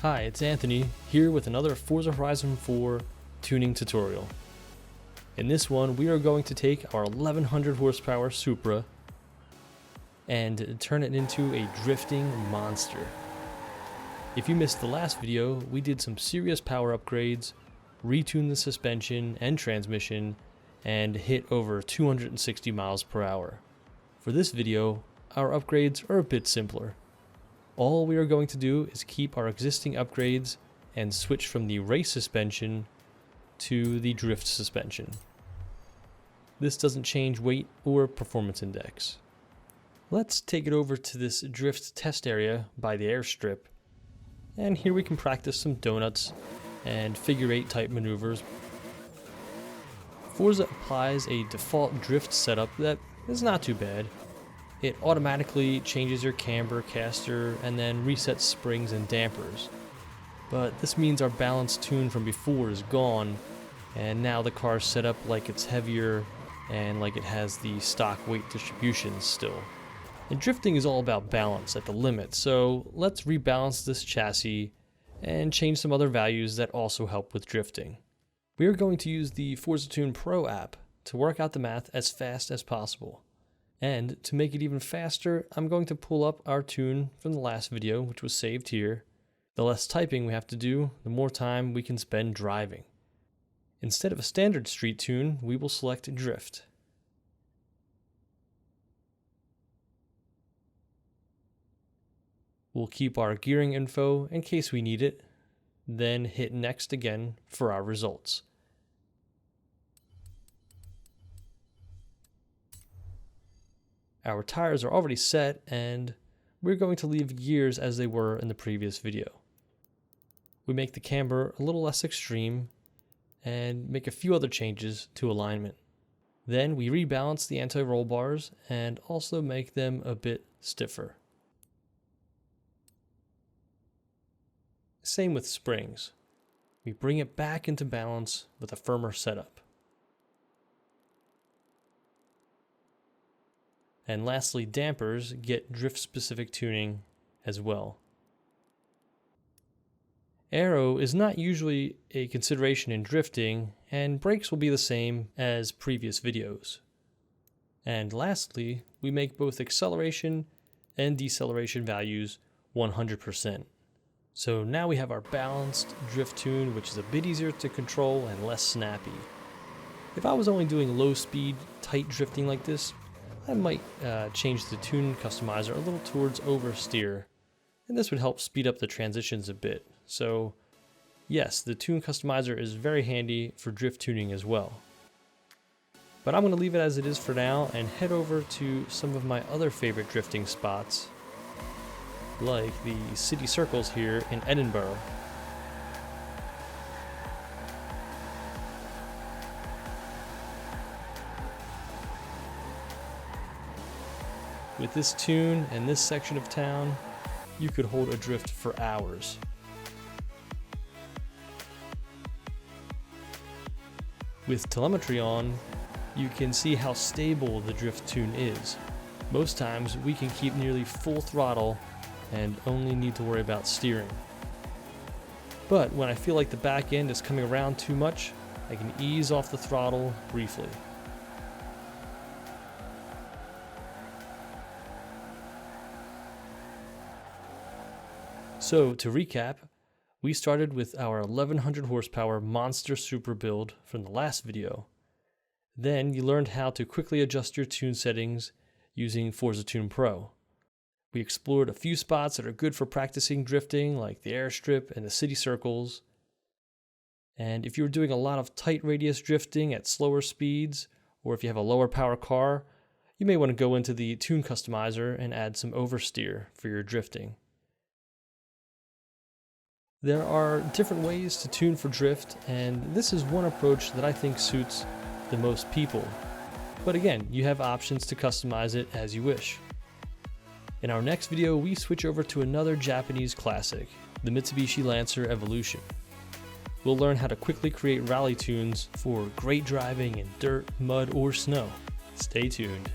Hi, it's Anthony, here with another Forza Horizon 4 tuning tutorial. In this one, we are going to take our 1100 horsepower Supra and turn it into a drifting monster. If you missed the last video, we did some serious power upgrades, retuned the suspension and transmission, and hit over 260 miles per hour. For this video, our upgrades are a bit simpler. All we are going to do is keep our existing upgrades and switch from the race suspension to the drift suspension. This doesn't change weight or performance index. Let's take it over to this drift test area by the airstrip, and here we can practice some donuts and figure 8 type maneuvers. Forza applies a default drift setup that is not too bad. It automatically changes your camber, caster, and then resets springs and dampers. But this means our balance tune from before is gone, and now the car is set up like it's heavier and like it has the stock weight distribution still. And drifting is all about balance at the limit, so let's rebalance this chassis and change some other values that also help with drifting. We are going to use the Forza Tune Pro app to work out the math as fast as possible. And to make it even faster, I'm going to pull up our tune from the last video, which was saved here. The less typing we have to do, the more time we can spend driving. Instead of a standard street tune, we will select drift. We'll keep our gearing info in case we need it, then hit next again for our results. Our tires are already set, and we're going to leave gears as they were in the previous video. We make the camber a little less extreme and make a few other changes to alignment. Then we rebalance the anti-roll bars and also make them a bit stiffer. Same with springs. We bring it back into balance with a firmer setup. And lastly, dampers get drift-specific tuning as well. Aero is not usually a consideration in drifting, and brakes will be the same as previous videos. And lastly, we make both acceleration and deceleration values 100%. So now we have our balanced drift tune, which is a bit easier to control and less snappy. If I was only doing low speed, tight drifting like this, I might change the tune customizer a little towards oversteer, and this would help speed up the transitions a bit. So yes, the tune customizer is very handy for drift tuning as well. But I'm going to leave it as it is for now and head over to some of my other favorite drifting spots, like the city circles here in Edinburgh. With this tune and this section of town, you could hold a drift for hours. With telemetry on, you can see how stable the drift tune is. Most times we can keep nearly full throttle and only need to worry about steering. But when I feel like the back end is coming around too much, I can ease off the throttle briefly. So to recap, we started with our 1100 horsepower monster Supra build from the last video. Then you learned how to quickly adjust your tune settings using Forza Tune Pro. We explored a few spots that are good for practicing drifting, like the airstrip and the city circles. And if you're doing a lot of tight radius drifting at slower speeds, or if you have a lower power car, you may want to go into the tune customizer and add some oversteer for your drifting. There are different ways to tune for drift, and this is one approach that I think suits the most people. But again, you have options to customize it as you wish. In our next video, we switch over to another Japanese classic, the Mitsubishi Lancer Evolution. We'll learn how to quickly create rally tunes for great driving in dirt, mud, or snow. Stay tuned.